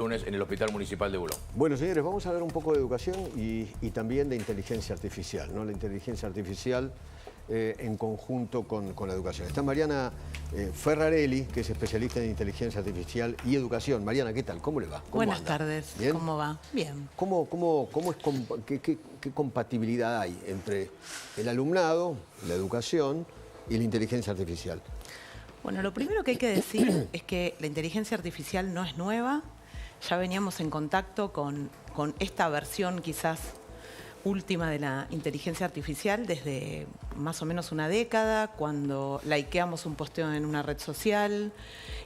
Lunes en el Hospital Municipal de Bulón. Bueno, señores, vamos a hablar un poco de educación y también de inteligencia artificial, ¿no? La inteligencia artificial en conjunto con la educación. Está Mariana Ferrarelli, que es especialista en inteligencia artificial y educación. Mariana, ¿qué tal? ¿Cómo le va? Buenas tardes. ¿Bien? ¿Cómo va? Bien. ¿Qué compatibilidad hay entre el alumnado, la educación y la inteligencia artificial? Bueno, lo primero que hay que decir es que la inteligencia artificial no es nueva. Ya veníamos en contacto con esta versión quizás última de la inteligencia artificial desde más o menos una década, cuando likeamos un posteo en una red social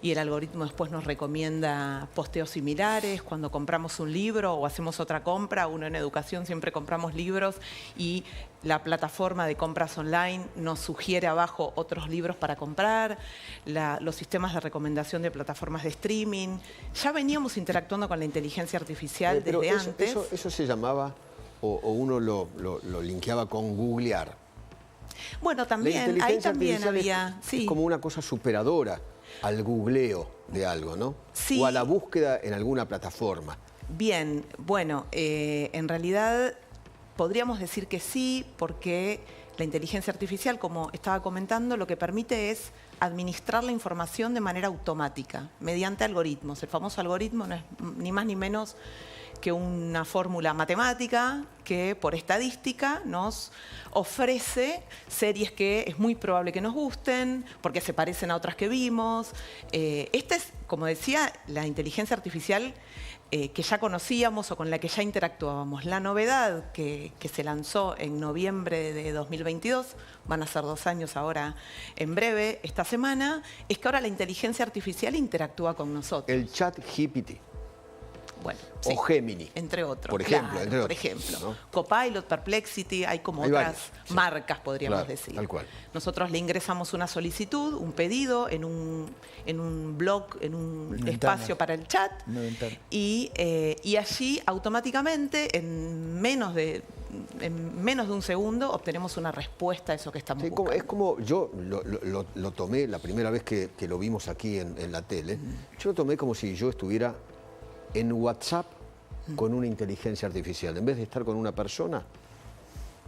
y el algoritmo después nos recomienda posteos similares, cuando compramos un libro o hacemos otra compra. Uno en educación siempre compramos libros y la plataforma de compras online nos sugiere abajo otros libros para comprar, los sistemas de recomendación de plataformas de streaming. Ya veníamos interactuando con la inteligencia artificial desde antes. Eso se llamaba, o uno lo linkeaba con googlear. Bueno, también, ahí también había... Es como una cosa superadora al googleo de algo, ¿no? Sí. O a la búsqueda en alguna plataforma. Bien, bueno, en realidad podríamos decir que sí, porque la inteligencia artificial, como estaba comentando, lo que permite es administrar la información de manera automática, mediante algoritmos. El famoso algoritmo no es ni más ni menos que una fórmula matemática que por estadística nos ofrece series que es muy probable que nos gusten, porque se parecen a otras que vimos. Esta es, como decía, la inteligencia artificial que ya conocíamos o con la que ya interactuábamos. La novedad que se lanzó en noviembre de 2022, van a ser 2 años ahora en breve, esta semana, es que ahora la inteligencia artificial interactúa con nosotros. El ChatGPT. Bueno, o sí, Gemini. Entre otros. Por ejemplo. Claro, entre por otros, ejemplo. ¿no? Copilot, Perplexity, hay como Hay otras varios, sí. marcas, podríamos Claro, decir. tal cual. Nosotros le ingresamos una solicitud, un pedido en un blog, en un espacio para el chat. Y allí automáticamente, en menos de un segundo, obtenemos una respuesta a eso que estamos buscando. Es como yo lo tomé la primera vez que lo vimos aquí en la tele. Yo lo tomé como si yo estuviera en WhatsApp con una inteligencia artificial. En vez de estar con una persona,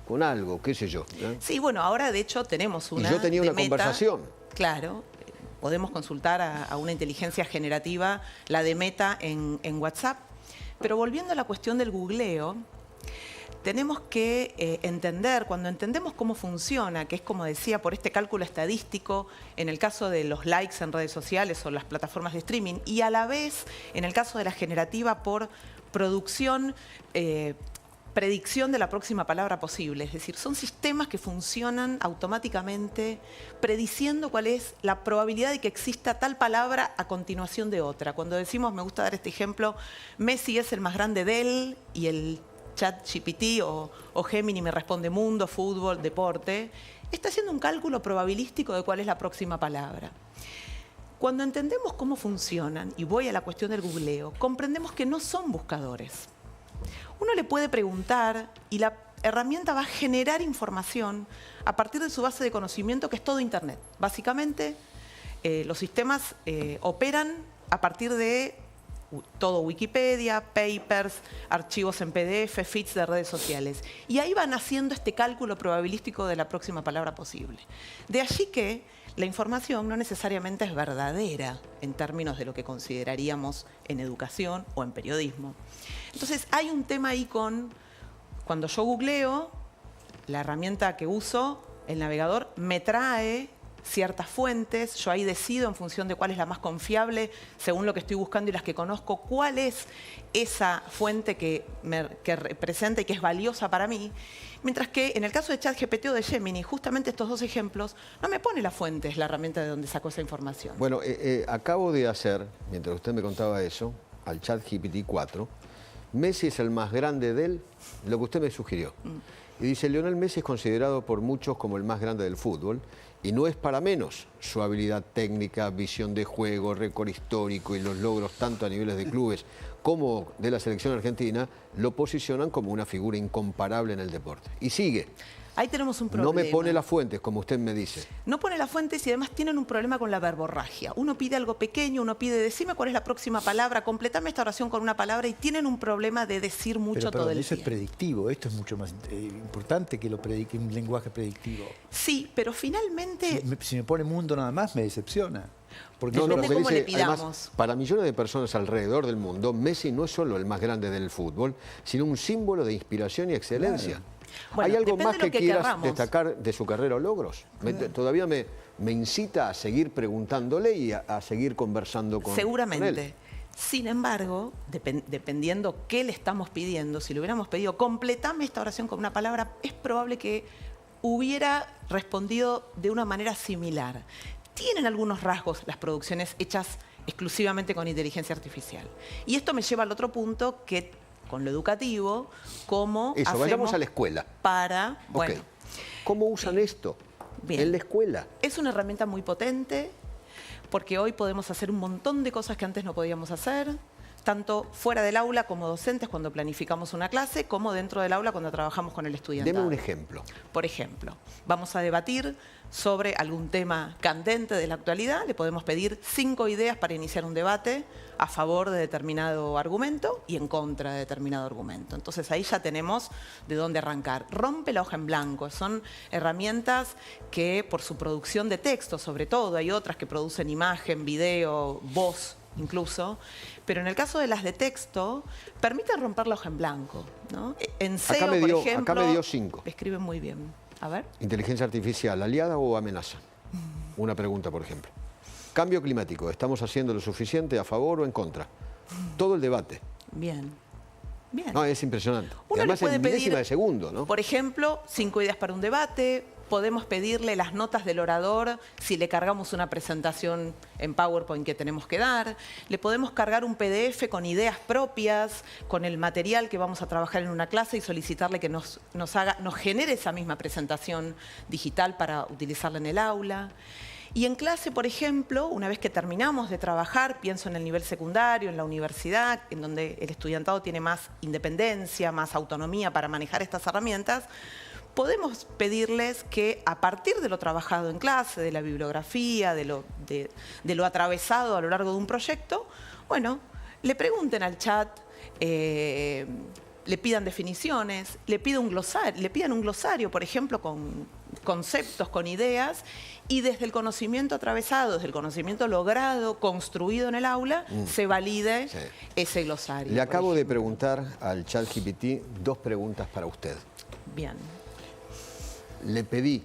con algo, qué sé yo. Sí, bueno, ahora de hecho tenemos una... Y yo tenía una conversación. Claro. Podemos consultar a una inteligencia generativa, la de Meta, en WhatsApp. Pero volviendo a la cuestión del googleo, tenemos que entender, cuando entendemos cómo funciona, que es como decía, por este cálculo estadístico, en el caso de los likes en redes sociales o las plataformas de streaming, y a la vez, en el caso de la generativa, por producción, predicción de la próxima palabra posible. Es decir, son sistemas que funcionan automáticamente prediciendo cuál es la probabilidad de que exista tal palabra a continuación de otra. Cuando decimos, me gusta dar este ejemplo, Messi es el más grande de él y el ChatGPT o Gemini me responde mundo, fútbol, deporte, está haciendo un cálculo probabilístico de cuál es la próxima palabra. Cuando entendemos cómo funcionan, y voy a la cuestión del googleo, comprendemos que no son buscadores. Uno le puede preguntar y la herramienta va a generar información a partir de su base de conocimiento, que es todo Internet. Básicamente, los sistemas operan a partir de todo Wikipedia, papers, archivos en PDF, feeds de redes sociales. Y ahí van haciendo este cálculo probabilístico de la próxima palabra posible. De allí que la información no necesariamente es verdadera en términos de lo que consideraríamos en educación o en periodismo. Entonces hay un tema ahí cuando yo googleo, la herramienta que uso, el navegador, me trae ciertas fuentes, yo ahí decido en función de cuál es la más confiable, según lo que estoy buscando y las que conozco, cuál es esa fuente que representa y que es valiosa para mí. Mientras que en el caso de ChatGPT o de Gemini, justamente estos 2 ejemplos, no me pone la fuente, es la herramienta de donde sacó esa información. Bueno, acabo de hacer, mientras usted me contaba eso, al ChatGPT 4, Messi es el más grande de él, lo que usted me sugirió. Y dice, Lionel Messi es considerado por muchos como el más grande del fútbol, y no es para menos su habilidad técnica, visión de juego, récord histórico y los logros tanto a niveles de clubes como de la selección argentina lo posicionan como una figura incomparable en el deporte. Y sigue. Ahí tenemos un problema. No me pone las fuentes, como usted me dice. No pone las fuentes y además tienen un problema con la verborragia. Uno pide algo pequeño, uno pide, decime cuál es la próxima palabra, completame esta oración con una palabra y tienen un problema de decir mucho todo el eso tiempo. es predictivo, esto es mucho más importante que un lenguaje predictivo. Sí, pero finalmente... Si me pone mundo nada más, me decepciona. Porque Depende porque cómo le dice, pidamos. además, para millones de personas alrededor del mundo, Messi no es solo el más grande del fútbol, sino un símbolo de inspiración y excelencia. Claro. Bueno, ¿Hay algo depende más de lo que que quieras querramos. destacar de su carrera o logros? Todavía me incita a seguir preguntándole y a seguir conversando con Seguramente. él. Sin embargo, dependiendo qué le estamos pidiendo, si le hubiéramos pedido completame esta oración con una palabra, es probable que hubiera respondido de una manera similar. Tienen algunos rasgos las producciones hechas exclusivamente con inteligencia artificial. Y esto me lleva al otro punto, que con lo educativo, cómo Eso, hacemos vayamos a la escuela. para... Bueno, Ok. ¿Cómo usan esto bien. en la escuela? Es una herramienta muy potente porque hoy podemos hacer un montón de cosas que antes no podíamos hacer, tanto fuera del aula como docentes cuando planificamos una clase, como dentro del aula cuando trabajamos con el estudiante. Deme un ejemplo. Por ejemplo, vamos a debatir sobre algún tema candente de la actualidad, le podemos pedir 5 ideas para iniciar un debate a favor de determinado argumento y en contra de determinado argumento. Entonces ahí ya tenemos de dónde arrancar. Rompe la hoja en blanco, son herramientas que por su producción de texto sobre todo, hay otras que producen imagen, video, voz incluso, pero en el caso de las de texto, permiten romper la hoja en blanco, ¿no? En SEO, por ejemplo, acá me dio 5. escriben muy bien. A ver. Inteligencia artificial, ¿aliada o amenaza? Una pregunta, por ejemplo. Cambio climático, ¿estamos haciendo lo suficiente a favor o en contra? Todo el debate. Bien. Bien. No, es impresionante. Y Uno además le puede en milésima pedir, de segundo, ¿no? Por ejemplo, 5 ideas para un debate. Podemos pedirle las notas del orador si le cargamos una presentación en PowerPoint que tenemos que dar. Le podemos cargar un PDF con ideas propias, con el material que vamos a trabajar en una clase y solicitarle que nos genere esa misma presentación digital para utilizarla en el aula. Y en clase, por ejemplo, una vez que terminamos de trabajar, pienso en el nivel secundario, en la universidad, en donde el estudiantado tiene más independencia, más autonomía para manejar estas herramientas, podemos pedirles que a partir de lo trabajado en clase, de la bibliografía, de lo atravesado a lo largo de un proyecto, bueno, le pregunten al chat, le pidan definiciones, le pidan un glosario, por ejemplo, con conceptos, con ideas, y desde el conocimiento atravesado, desde el conocimiento logrado, construido en el aula, se valide ese glosario. Le acabo de preguntar al ChatGPT 2 preguntas para usted. Bien. Le pedí,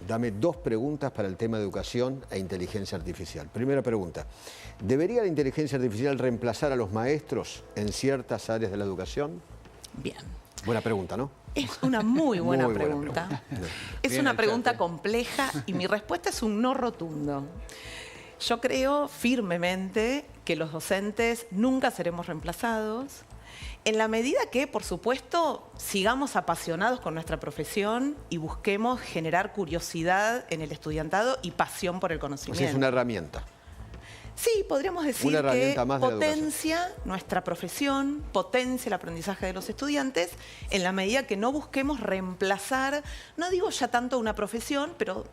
dame 2 preguntas para el tema de educación e inteligencia artificial. Primera pregunta, ¿debería la inteligencia artificial reemplazar a los maestros en ciertas áreas de la educación? Bien. Buena pregunta, ¿no? Es una muy buena Muy buena pregunta. pregunta. Es Bien una el pregunta chat, compleja y mi respuesta es un no rotundo. Yo creo firmemente que los docentes nunca seremos reemplazados, en la medida que, por supuesto, sigamos apasionados con nuestra profesión y busquemos generar curiosidad en el estudiantado y pasión por el O conocimiento. sea, es una herramienta. Sí, podríamos decir Una que herramienta más de la educación. potencia nuestra profesión, potencia el aprendizaje de los estudiantes, en la medida que no busquemos reemplazar, no digo ya tanto una profesión, pero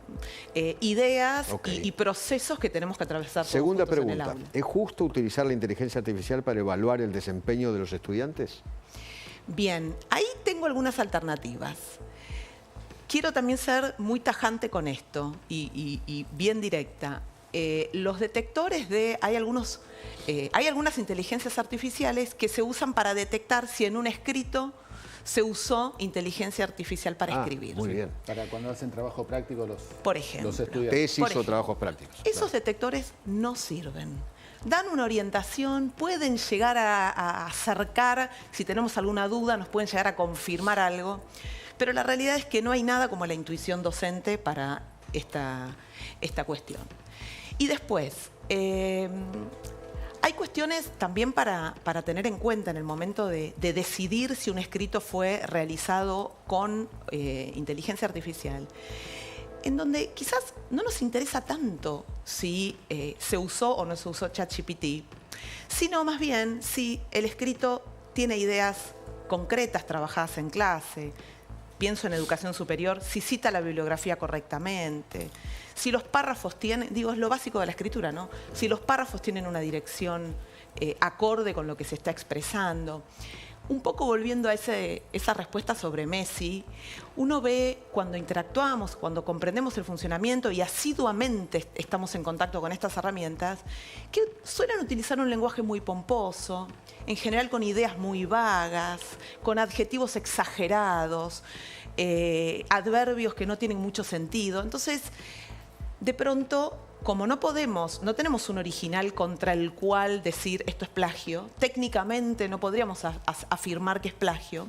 ideas Ok. y procesos que tenemos que atravesar todos Segunda juntos en el pregunta, aula. ¿es justo utilizar la inteligencia artificial para evaluar el desempeño de los estudiantes? Bien, ahí tengo algunas alternativas. Quiero también ser muy tajante con esto y bien directa. Los detectores hay algunas inteligencias artificiales que se usan para detectar si en un escrito se usó inteligencia artificial para escribir. Muy bien. Para cuando hacen trabajo práctico Por ejemplo. los estudiantes. Tesis Por o ejemplo, trabajos prácticos. Esos detectores no sirven. Dan una orientación, pueden llegar a acercar, si tenemos alguna duda, nos pueden llegar a confirmar algo, pero la realidad es que no hay nada como la intuición docente para esta cuestión. Y después, hay cuestiones también para tener en cuenta en el momento de decidir si un escrito fue realizado con inteligencia artificial, en donde quizás no nos interesa tanto si se usó o no se usó ChatGPT, sino más bien si el escrito tiene ideas concretas trabajadas en clase, pienso en educación superior, si cita la bibliografía correctamente, si los párrafos tienen, digo, es lo básico de la escritura, ¿no? Si los párrafos tienen una dirección acorde con lo que se está expresando. Un poco volviendo a esa respuesta sobre Messi, uno ve cuando interactuamos, cuando comprendemos el funcionamiento y asiduamente estamos en contacto con estas herramientas, que suelen utilizar un lenguaje muy pomposo, en general con ideas muy vagas, con adjetivos exagerados, adverbios que no tienen mucho sentido. Entonces, de pronto, como no tenemos un original contra el cual decir esto es plagio, técnicamente no podríamos afirmar que es plagio,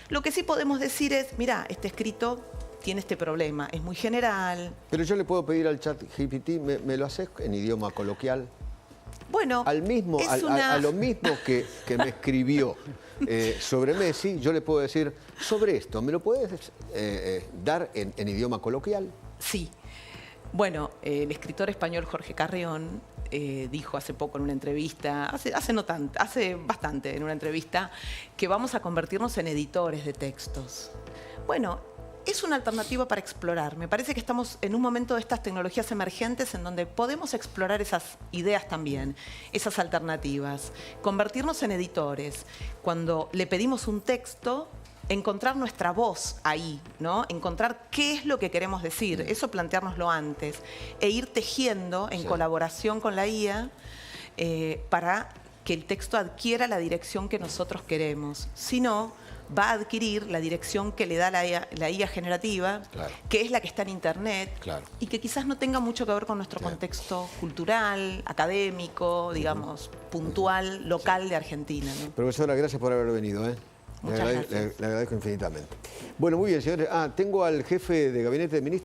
lo que sí podemos decir es, mira, este escrito tiene este problema, es muy general. Pero yo le puedo pedir al ChatGPT, ¿me lo haces en idioma coloquial? Bueno, a lo mismo que me escribió sobre Messi, yo le puedo decir, sobre esto, ¿me lo puedes dar en idioma coloquial? Sí. Bueno, el escritor español Jorge Carrión dijo hace poco en una entrevista, hace bastante en una entrevista, que vamos a convertirnos en editores de textos. Bueno, es una alternativa para explorar. Me parece que estamos en un momento de estas tecnologías emergentes en donde podemos explorar esas ideas también, esas alternativas. Convertirnos en editores. Cuando le pedimos un texto, encontrar nuestra voz ahí, ¿no? Encontrar qué es lo que queremos decir, eso planteárnoslo antes, e ir tejiendo en colaboración con la IA para que el texto adquiera la dirección que nosotros queremos. Si no, va a adquirir la dirección que le da la IA generativa, que es la que está en Internet, y que quizás no tenga mucho que ver con nuestro contexto cultural, académico, digamos, puntual, local de Argentina, ¿no? Profesora, gracias por haber venido, ¿eh? Muchas gracias. Le agradezco infinitamente. Bueno, muy bien, señores. Tengo al jefe de gabinete de ministros.